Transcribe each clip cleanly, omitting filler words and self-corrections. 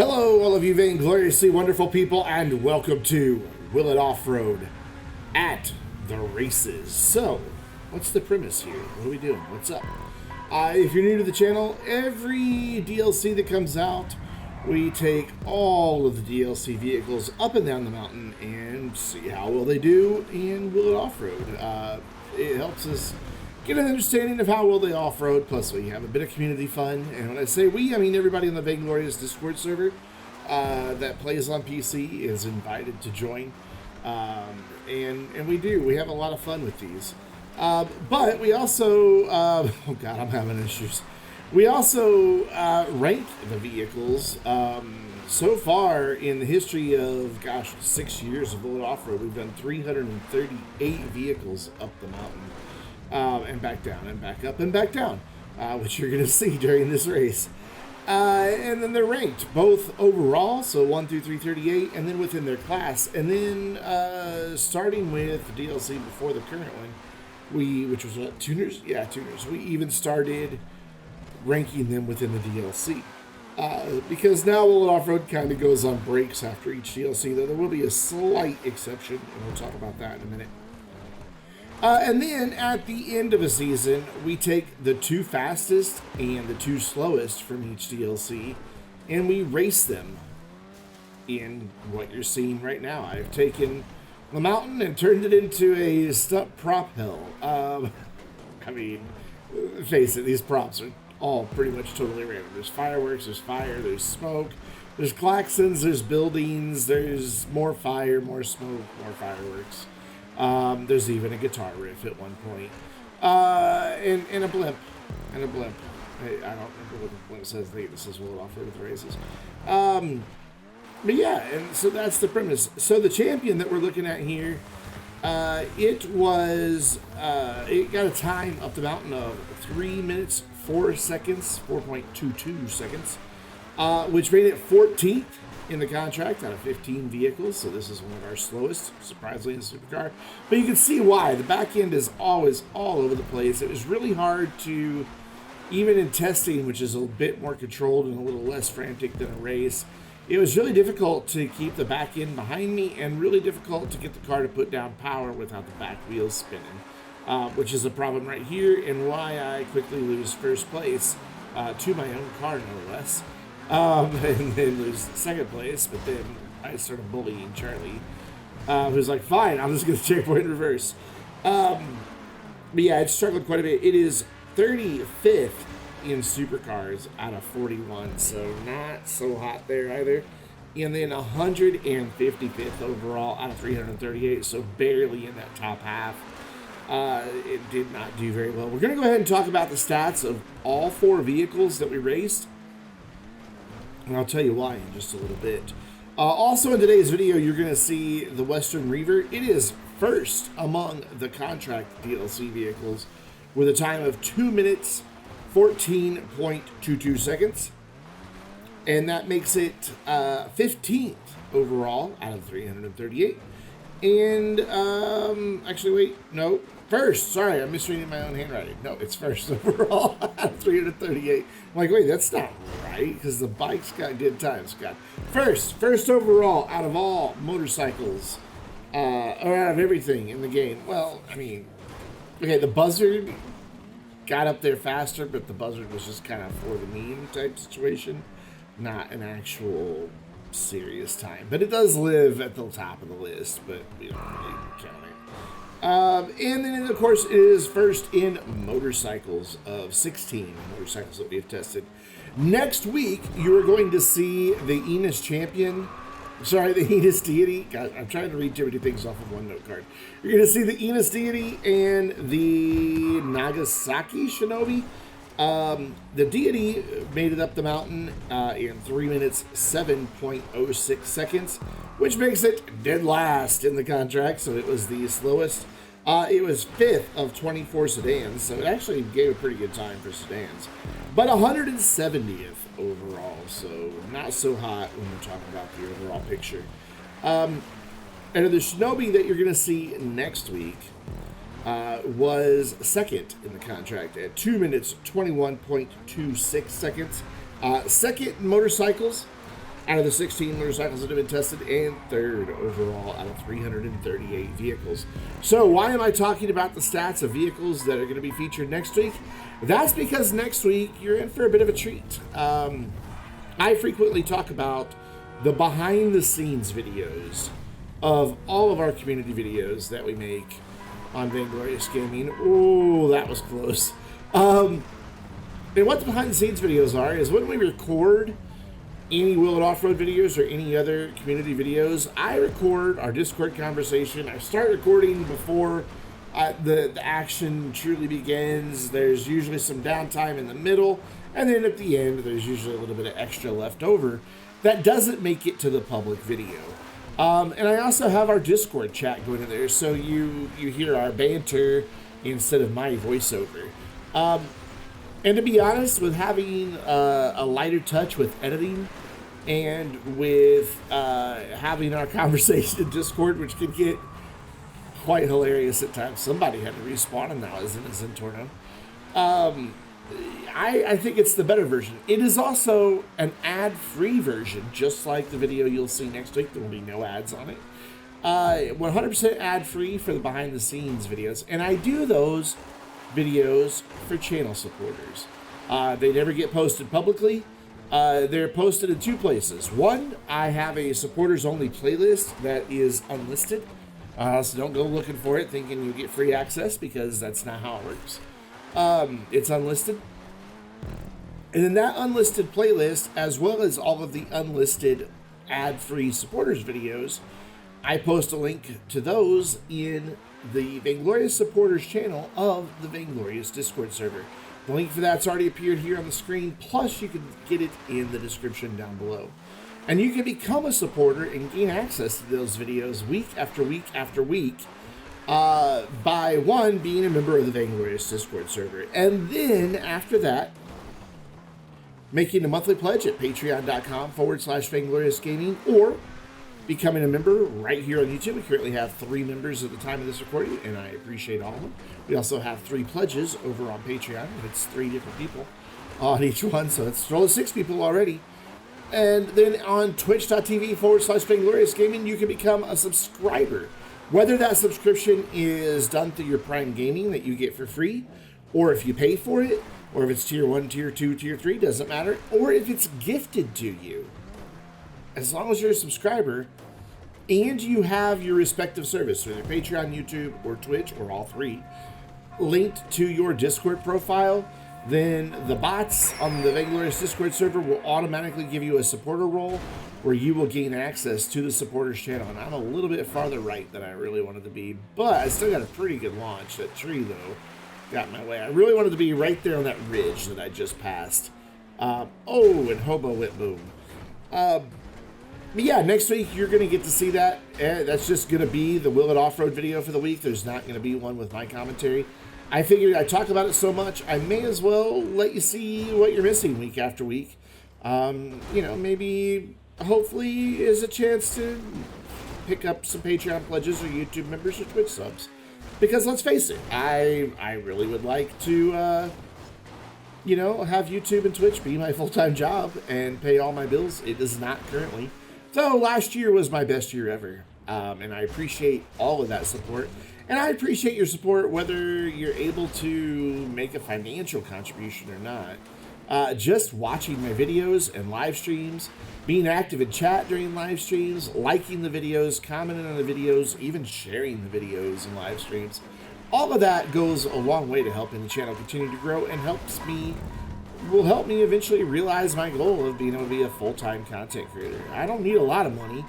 Hello, all of you vaingloriously wonderful people, and welcome to Will It Off-Road at the races. So, what's the premise here? What are we doing? What's up? If you're new to the channel, every DLC that comes out, we take all of the DLC vehicles up and down the mountain and see how well they do in Will It Off-Road. It helps us get an understanding of how well they off-road, plus we have a bit of community fun. And when I say we, I mean everybody on the Vainglorious Discord server that plays on PC is invited to join. And we have a lot of fun with these. But we also, oh god, I'm having issues. We also rank the vehicles. So far in the history of, 6 years of Will It Off-Road, we've done 338 vehicles up the mountain. And back down, and back up, and back down, which you're going to see during this race. And then they're ranked, both overall, so 1 through 338, and then within their class. And then starting with the DLC before the current one, which was what, Tuners? Yeah, Tuners. We even started ranking them within the DLC. Because now Will It Off-Road kind of goes on breaks after each DLC, though there will be a slight exception, and we'll talk about that in a minute. And then at the end of a season, we take the 2 fastest and the 2 slowest from each DLC, and we race them in what you're seeing right now. I've taken the mountain and turned it into a stunt prop hill. I mean, face it, these props are all pretty much totally random. There's fireworks, there's fire, there's smoke, there's klaxons, there's buildings, there's more fire, more smoke, more fireworks. There's even a guitar riff at one point. And a blimp. And a blimp. I don't remember what the blimp says. I think this is Will It Off-Road with the races. But yeah, and so that's the premise. So the champion that we're looking at here, it got a time up the mountain of 3 minutes, 4 seconds, 4.22 seconds, which made it 14th in the contract out of 15 vehicles, so this is one of our slowest, surprisingly, in the supercar. But you can see why. The back end is always all over the place. It was really hard to, even in testing, which is a bit more controlled and a little less frantic than a race, it was really difficult to keep the back end behind me and really difficult to get the car to put down power without the back wheels spinning, which is a problem right here and why I quickly lose first place to my own car, no less. And then lose second place, but then I started bullying Charlie, who's like, fine, I'm just going to checkpoint in reverse. But yeah, it struggled quite a bit. It is 35th in supercars out of 41, so not so hot there either. And then 155th overall out of 338, so barely in that top half. It did not do very well. We're going to go ahead and talk about the stats of all 4 vehicles that we raced. And I'll tell you why in just a little bit. Also in today's video, you're going to see the Western Reever. It is first among the contract DLC vehicles with a time of 2 minutes, 14.22 seconds. And that makes it 15th overall out of 338. And, actually, wait, no. First, sorry, I'm misreading my own handwriting. No, it's first overall out of 338. I'm like, wait, that's not right, because the bike's got good times, Scott. First overall out of all motorcycles, or out of everything in the game. Well, I mean, okay, the Buzzard got up there faster, but the Buzzard was just kind of for the meme type situation, not an actual serious time. But it does live at the top of the list, but we don't really count it. And then, of course, it is first in motorcycles of 16 motorcycles that we have tested. Next week, you are going to see the Enos Champion. Sorry, the Enos Deity. God, I'm trying to read too many things off of one note card. You're going to see the Enos Deity and the Nagasaki Shinobi. The Deity made it up the mountain in 3 minutes, 7.06 seconds, which makes it dead last in the contract, so it was the slowest. It was 5th of 24 sedans, so it actually gave a pretty good time for sedans. But 170th overall, so not so hot when we're talking about the overall picture. And the Shinobi that you're going to see next week was second in the contract at 2 minutes, 21.26 seconds. Second in motorcycles out of the 16 motorcycles that have been tested, and 3rd overall out of 338 vehicles. So why am I talking about the stats of vehicles that are going to be featured next week? That's because next week you're in for a bit of a treat. I frequently talk about the behind-the-scenes videos of all of our community videos that we make on Vainglorious Gaming. Oh, that was close. And what the behind-the-scenes videos are is when we record any Will It Off-Road videos or any other community videos, I record our Discord conversation. I start recording before the action truly begins. There's usually some downtime in the middle, and then at the end, there's usually a little bit of extra left over that doesn't make it to the public video. And I also have our Discord chat going in there, so you hear our banter instead of my voiceover. And to be honest, with having a lighter touch with editing and with having our conversation in Discord, which can get quite hilarious at times. Somebody had to respawn and now isn't a Zentorno. I think it's the better version. It is also an ad-free version, just like the video you'll see next week. There will be no ads on it. 100% ad-free for the behind-the-scenes videos. And I do those videos for channel supporters. They never get posted publicly. They're posted in 2 places. One, I have a supporters-only playlist that is unlisted. So don't go looking for it thinking you get free access, because that's not how it works. It's unlisted. And in that unlisted playlist, as well as all of the unlisted ad-free supporters videos, I post a link to those in the Vainglorious supporters channel of the Vainglorious Discord server. The link for that's already appeared here on the screen, plus you can get it in the description down below. And you can become a supporter and gain access to those videos week after week after week by, one, being a member of the Vainglorious Discord server. And then, after that, making a monthly pledge at patreon.com/Vainglorious Gaming, or becoming a member right here on YouTube. We currently have 3 members at the time of this recording, and I appreciate all of them. We also have 3 pledges over on Patreon. It's 3 different people on each one, so it's a total of 6 people already. And then on twitch.tv/Vainglorious Gaming, you can become a subscriber. Whether that subscription is done through your Prime Gaming that you get for free, or if you pay for it, or if it's Tier 1, Tier 2, Tier 3, doesn't matter, or if it's gifted to you. As long as you're a subscriber and you have your respective service, whether Patreon, YouTube, or Twitch, or all 3, linked to your Discord profile, then the bots on the Vainglorious Discord server will automatically give you a supporter role where you will gain access to the supporters channel. And I'm a little bit farther right than I really wanted to be, but I still got a pretty good launch. That tree, though, got in my way. I really wanted to be right there on that ridge that I just passed. And Hobo Whip Boom. But yeah, next week you're going to get to see that. That's just going to be the Will It Off-Road video for the week. There's not going to be one with my commentary. I figured I talk about it so much, I may as well let you see what you're missing week after week. Maybe, hopefully, is a chance to pick up some Patreon pledges or YouTube members or Twitch subs. Because let's face it, I really would like to, have YouTube and Twitch be my full-time job and pay all my bills. It is not currently. So last year was my best year ever, and I appreciate all of that support. And I appreciate your support whether you're able to make a financial contribution or not. Just watching my videos and live streams, being active in chat during live streams, liking the videos, commenting on the videos, even sharing the videos and live streams. All of that goes a long way to helping the channel continue to grow and will help me eventually realize my goal of being able to be a full-time content creator. I don't need a lot of money.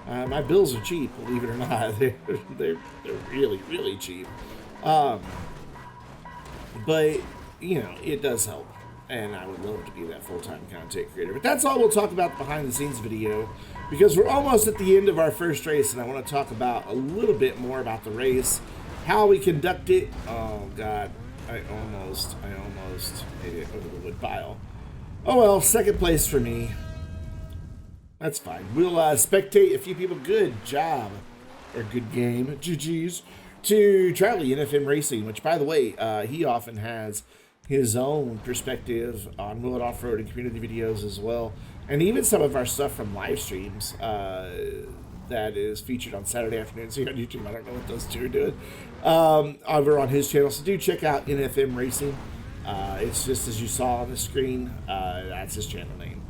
My bills are cheap, believe it or not. They're really, really cheap. But, it does help. And I would love to be that full-time content creator. But that's all we'll talk about the behind-the-scenes video, because we're almost at the end of our first race, and I want to talk about a little bit more about the race, how we conduct it. Oh, God. I almost hit it over the wood pile. Oh, well, second place for me. That's fine. We'll spectate a few people. Good job. Or good game. GG's. To Charlie, NFM Racing, which, by the way, he often has his own perspective on Will It Off-Road and community videos as well. And even some of our stuff from live streams that is featured on Saturday afternoons here on YouTube. I don't know what those two are doing over on his channel. So do check out NFM Racing. It's just as you saw on the screen. That's his channel name.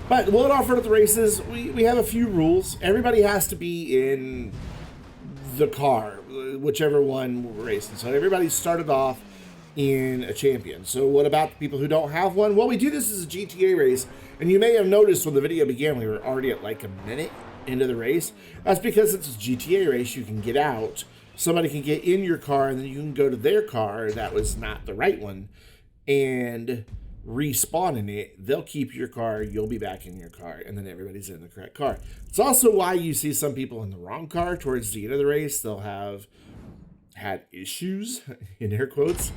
But Will It Off-Road at the races, we have a few rules. Everybody has to be in the car, whichever one we're racing. So everybody started off in a champion. So what about the people who don't have one? Well, we do this as a GTA race, and you may have noticed when the video began, we were already at like a minute into the race. That's because it's a GTA race. You can get out, somebody can get in your car, and then you can go to their car that was not the right one and respawn in it. They'll keep your car, you'll be back in your car, and then everybody's in the correct car. It's also why you see some people in the wrong car towards the end of the race. They'll have had issues in air quotes.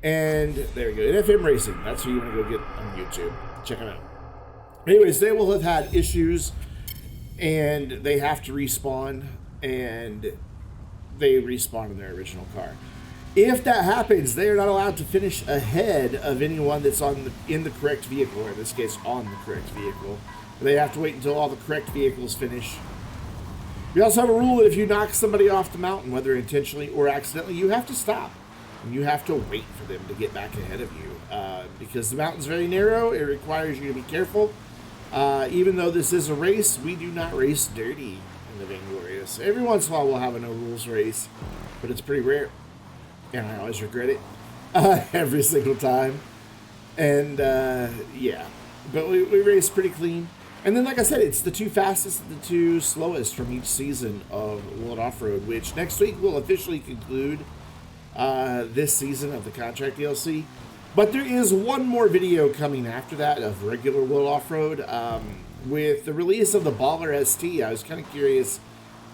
And there we go, NFM Racing, that's who you want to go get on YouTube. Check them out. Anyways, they will have had issues and they have to respawn, and they respawn in their original car. If that happens, they are not allowed to finish ahead of anyone that's in the correct vehicle, or in this case, on the correct vehicle. They have to wait until all the correct vehicles finish. We also have a rule that if you knock somebody off the mountain, whether intentionally or accidentally, you have to stop. And you have to wait for them to get back ahead of you. Because the mountain's very narrow, it requires you to be careful. Even though this is a race, we do not race dirty in the Vainglorious. Every once in a while we'll have a no rules race, but it's pretty rare. And I always regret it every single time. And yeah, but we race pretty clean. And then, like I said, it's the two fastest and the two slowest from each season of Will It Off-Road, which next week will officially conclude this season of the contract DLC. But there is one more video coming after that of regular Will It Off-Road. With the release of the Baller ST, I was kind of curious,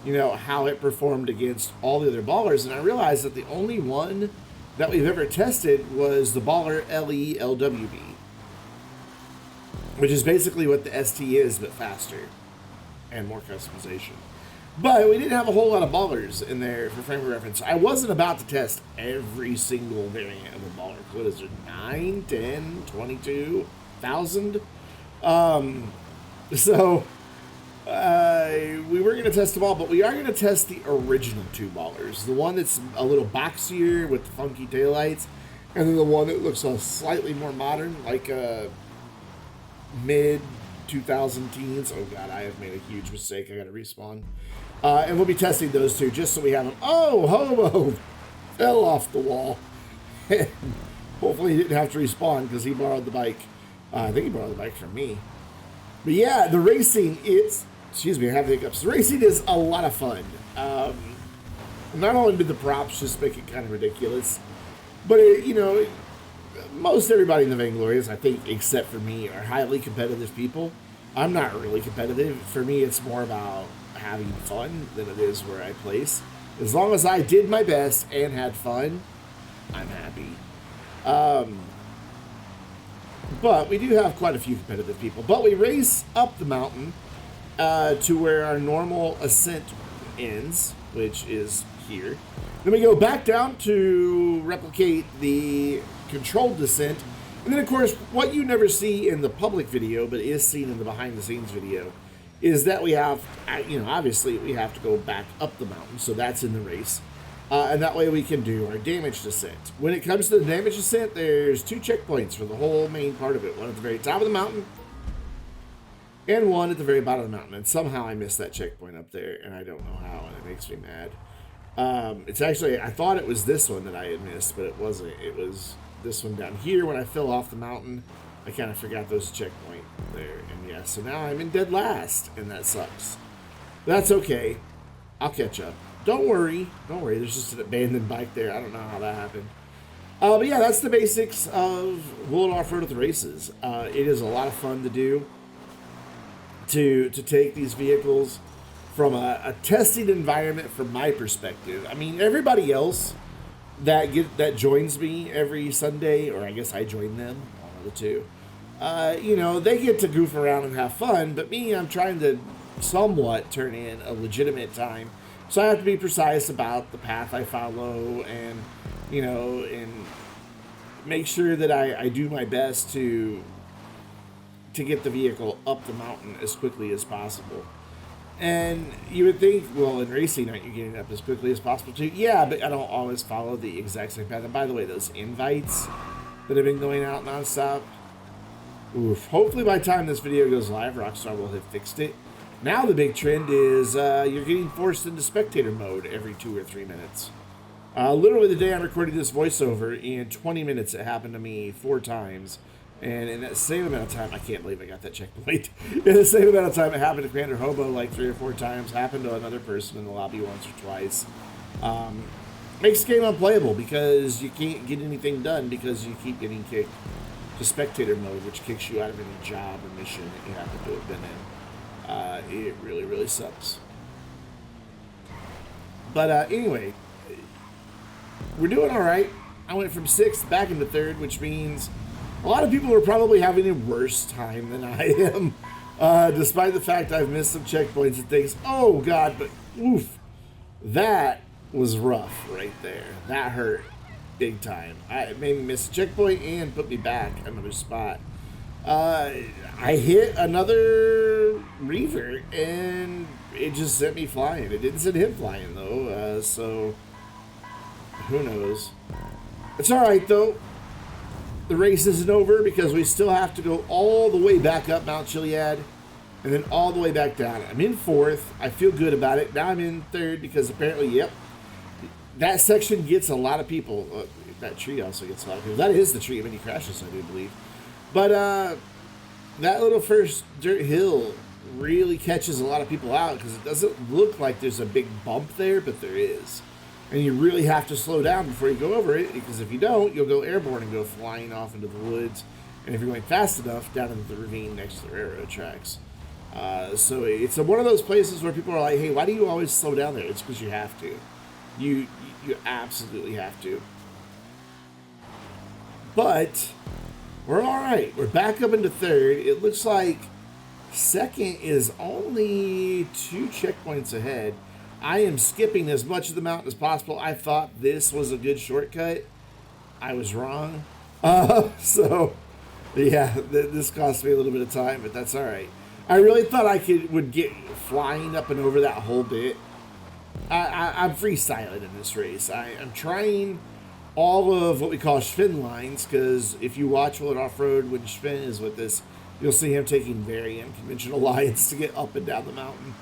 you know, how it performed against all the other Ballers, and I realized that the only one that we've ever tested was the Baller LE LWB, which is basically what the ST is, but faster and more customization. But we didn't have a whole lot of Ballers in there for frame of reference. I wasn't about to test every single variant of a Baller. What is it, 9, 10, 22,000? So we were going to test them all, but we are going to test the original two Ballers. The one that's a little boxier with the funky taillights, and then the one that looks slightly more modern, like a mid-2000 teens. Oh god, I have made a huge mistake. I got to respawn. And we'll be testing those two just so we have them. Oh, Hobo fell off the wall. Hopefully he didn't have to respawn because he borrowed the bike. I think he borrowed the bike from me. But yeah, the racing is... Excuse me, I have the hiccups. The racing is a lot of fun. Not only did the props just make it kind of ridiculous, but, you know, most everybody in the Vainglorious, I think, except for me, are highly competitive people. I'm not really competitive. For me, it's more about having fun than it is where I place. As long as I did my best and had fun, I'm happy. But we do have quite a few competitive people. But we race up the mountain to where our normal ascent ends, which is here. Then we go back down to replicate the controlled descent. And then, of course, what you never see in the public video, but is seen in the behind-the-scenes video, is that we have, you know, obviously we have to go back up the mountain, so that's in the race. And that way we can do our damage descent. When it comes to the damage descent, there's 2 checkpoints for the whole main part of it. One at the very top of the mountain, and one at the very bottom of the mountain. And somehow I missed that checkpoint up there, and I don't know how, and it makes me mad. It's actually, I thought it was this one that I had missed, but it wasn't. It was this one down here when I fell off the mountain. I kind of forgot those checkpoint there, and yeah, so now I'm in dead last, and that sucks. That's okay. I'll catch up. Don't worry. Don't worry. There's just an abandoned bike there. I don't know how that happened. But yeah, that's the basics of Will It Off-Road at the races. It is a lot of fun to do, to take these vehicles from a testing environment from my perspective. I mean, everybody else that joins me every Sunday, or I guess I join them, one of the two, you know, they get to goof around and have fun, but me, I'm trying to somewhat turn in a legitimate time. So I have to be precise about the path I follow, and, you know, and make sure that I do my best to get the vehicle up the mountain as quickly as possible. And you would think, well, in racing, aren't you getting up as quickly as possible too? Yeah, but I don't always follow the exact same path. And by the way, those invites that have been going out nonstop, oof. Hopefully by the time this video goes live, Rockstar will have fixed it. Now the big trend is you're getting forced into spectator mode every 2 or 3 minutes. Literally the day I'm recording this voiceover, in 20 minutes it happened to me 4 times. And in that same amount of time, I can't believe I got that checkpoint. In the same amount of time, it happened to Commander Hobo like 3 or 4 times. Happened to another person in the lobby once or twice. Makes the game unplayable because you can't get anything done because you keep getting kicked to spectator mode, which kicks you out of any job or mission that you happen to have been in. It really, really sucks. But anyway, we're doing all right. I went from 6th back into 3rd, which means a lot of people are probably having a worse time than I am, despite the fact I've missed some checkpoints and things. Oh, God, but oof, that was rough right there. That hurt big time. It made me miss a checkpoint and put me back another spot. I hit another Reever, and it just sent me flying. It didn't send him flying, though, so who knows. It's all right, though. The race isn't over because we still have to go all the way back up Mount Chiliad and then all the way back down. I'm in 4th. I feel good about it. Now I'm in 3rd because apparently, yep, that section gets a lot of people. That tree also gets a lot of people. That is the tree of many crashes, I do believe. But that little first dirt hill really catches a lot of people out because it doesn't look like there's a big bump there, but there is. And you really have to slow down before you go over it, because if you don't, you'll go airborne and go flying off into the woods. And if you're going fast enough, down into the ravine next to the railroad tracks. So it's one of those places where people are like, hey, why do you always slow down there? It's because you have to. You absolutely have to. But we're all right. We're back up into 3rd. It looks like 2nd is only 2 checkpoints ahead. I am skipping as much of the mountain as possible. I thought this was a good shortcut. I was wrong. So, yeah, this cost me a little bit of time, but that's all right. I really thought I would get flying up and over that whole bit. I'm freestyling in this race. I'm trying all of what we call Schwinn lines, because if you watch Will It Offroad when Schwinn is with this, you'll see him taking very unconventional lines to get up and down the mountain.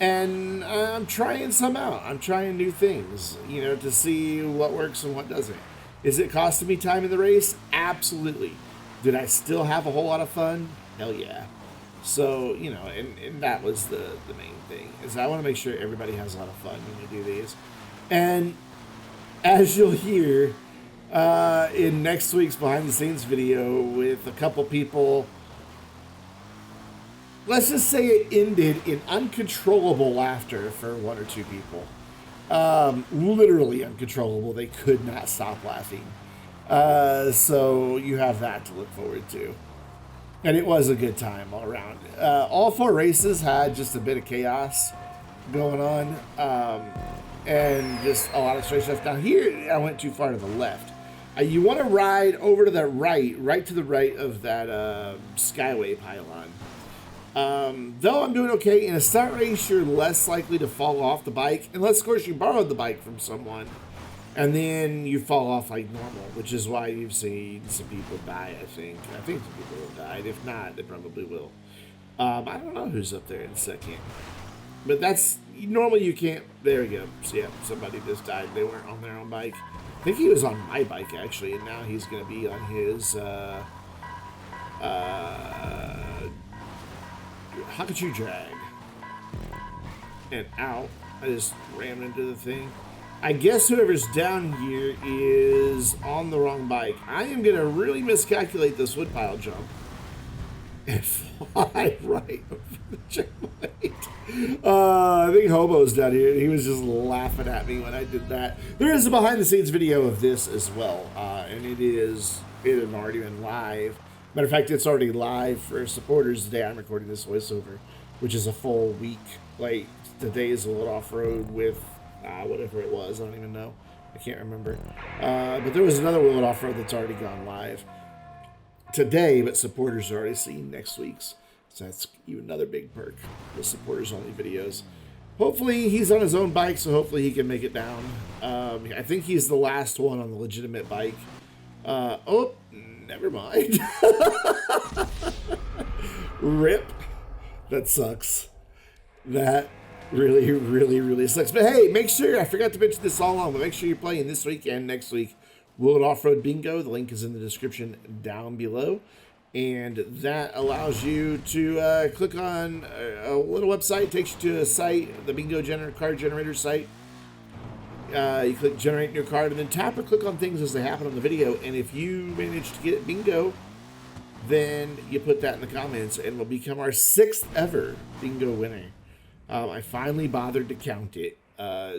And I'm trying some out. I'm trying new things, to see what works and what doesn't. Is it costing me time in the race? Absolutely. Did I still have a whole lot of fun? Hell yeah. So, and that was the main thing, is I want to make sure everybody has a lot of fun when you do these. And as you'll hear in next week's behind the scenes video with a couple people, let's just say it ended in uncontrollable laughter for 1 or 2 people. Literally uncontrollable. They could not stop laughing. So you have that to look forward to. And it was a good time all around. All 4 races had just a bit of chaos going on. And just a lot of straight stuff. Down here, I went too far to the left. You want to ride over to the right to the right of that Skyway pylon. Though I'm doing okay, in a stunt race, you're less likely to fall off the bike, unless, of course, you borrowed the bike from someone, and then you fall off like normal, which is why you've seen some people die, I think. I think some people have died. If not, they probably will. I don't know who's up there in 2nd. But that's, normally you can't, there we go. So yeah, somebody just died. They weren't on their own bike. I think he was on my bike, actually, and now he's going to be on his, how could you drag? And out. I just rammed into the thing. I guess whoever's down here is on the wrong bike. I am going to really miscalculate this woodpile jump and fly right over the checkpoint. I think Hobo's down here. He was just laughing at me when I did that. There is a behind the scenes video of this as well. And it had already been live. Matter of fact, it's already live for supporters the day I'm recording this voiceover, which is a full week. Like, the days of Will It Offroad with whatever it was, I don't even know. I can't remember. But there was another Will It Off-Road that's already gone live today, but supporters are already seeing next week's. So that's even another big perk. The supporters only videos. Hopefully he's on his own bike, so hopefully he can make it down. I think he's the last one on the legitimate bike. Oh, never mind. Rip. That sucks. That really sucks. But hey, make sure, I forgot to mention this all along, but make sure you're playing this week and next week Will It Off-Road Bingo. The link is in the description down below. And that allows you to click on a little website, takes you to a site, the bingo card generator site. You click generate new card and then tap or click on things as they happen on the video. And if you manage to get bingo, then you put that in the comments and will become our 6th ever bingo winner. I finally bothered to count it,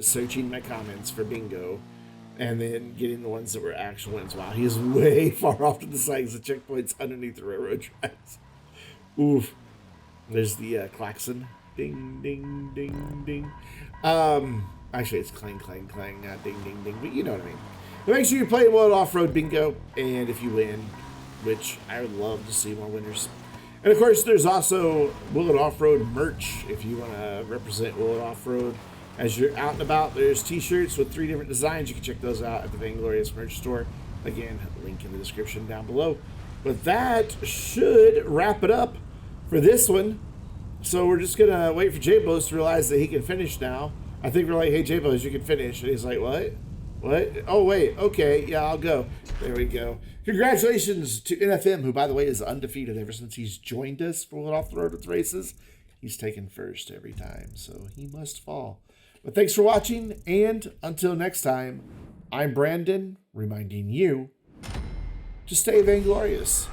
searching my comments for bingo. And then getting the ones that were actual wins. Wow, he's way far off to the side because the checkpoint's underneath the railroad tracks. Oof. There's the klaxon. Ding, ding, ding, ding. Actually, it's clang, clang, clang, not ding, ding, ding. But you know what I mean. But make sure you play Will It Off-Road Bingo. And if you win, which I would love to see more winners. And of course, there's also Will It Off-Road merch if you want to represent Will It Off-Road. As you're out and about, there's t-shirts with 3 different designs. You can check those out at the Vainglorious merch store. Again, link in the description down below. But that should wrap it up for this one. So we're just going to wait for J-Bos to realize that he can finish now. I think we're like, hey, J-Bos, you can finish. And he's like, what? What? Oh, wait. Okay. Yeah, I'll go. There we go. Congratulations to NFM, who, by the way, is undefeated ever since he's joined us for Will It Off-Road with races. He's taken first every time, so he must fall. But thanks for watching, and until next time, I'm Brandon, reminding you to stay vainglorious.